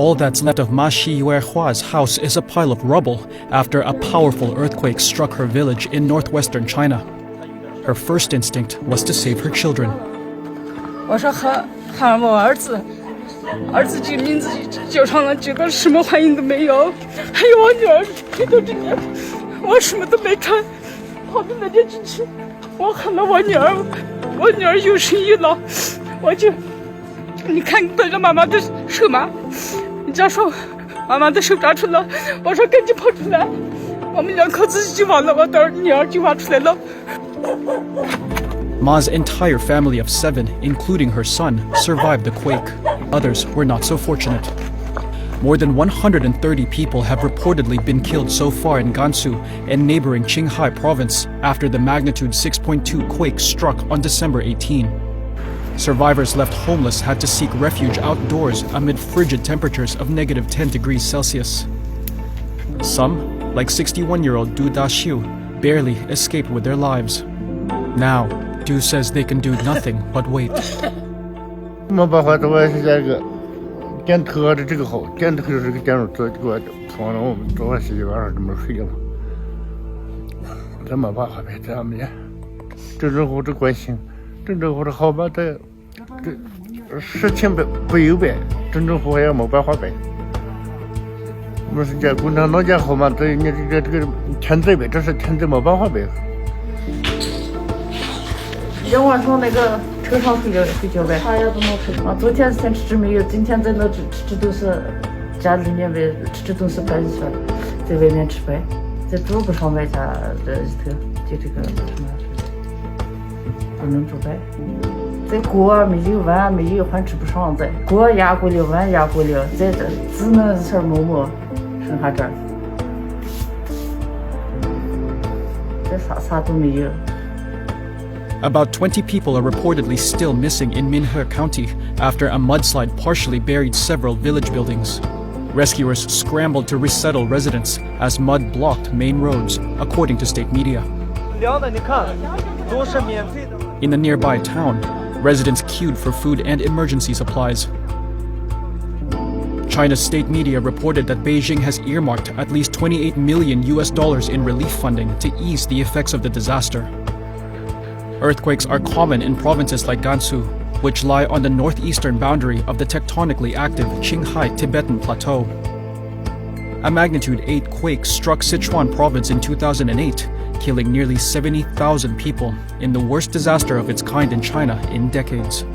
All that's left of Ma Xiyuehua's house is a pile of rubble after a powerful earthquake struck her village in northwestern China. Her first instinct was to save her children. 我说喊我儿子就名字叫上了，结果什么反应都没有。还有我女儿推到这边，我什么都没看，跑到那边进去，我喊了我女儿，我女儿有声音了，我就你看对着妈妈的手吗？人家说妈妈的手抓出了，我说赶紧跑出来，我们两口子就完了，我的女儿就挖出来了。Ma's entire family of 7, including her son, survived the quake. Others were not so fortunate. More than 130 people have reportedly been killed so far in Gansu and neighboring Qinghai province after the magnitude 6.2 quake struck on December 18. Survivors left homeless had to seek refuge outdoors amid frigid temperatures of negative 10 degrees Celsius. Some, like 61-year-old Du Daxiu, barely escaped with their lives. Now, Du says they can do nothing but wait. 没办法，我是这个电特的这个好，电特是个电路做给我放了，我们昨晚洗晚上这么睡了。这没办法呗，咱们也政府这关心，政府这好吧，这事情不有呗，政府也没办法呗。我们是这共产党家好嘛，这你这个天灾呗，这是天灾没办法呗。今晚上那个车上睡觉呗，啥也都没吃啊。昨天先吃没有，今天在那吃都是家里面呗，吃都是白去了，在外面吃呗，在煮不上外家这里头就这个什么不能煮呗。这锅没有，碗没有，还吃不上这锅压过了，碗压过了，在这只能事儿没剩下这儿，这啥都没有。About 20 people are reportedly still missing in Minhe County after a mudslide partially buried several village buildings. Rescuers scrambled to resettle residents as mud blocked main roads, according to state media. In the nearby town, residents queued for food and emergency supplies. China's state media reported that Beijing has earmarked at least $28 million in relief funding to ease the effects of the disaster. Earthquakes are common in provinces like Gansu, which lie on the northeastern boundary of the tectonically active Qinghai Tibetan Plateau. A magnitude 8 quake struck Sichuan province in 2008, killing nearly 70,000 people in the worst disaster of its kind in China in decades.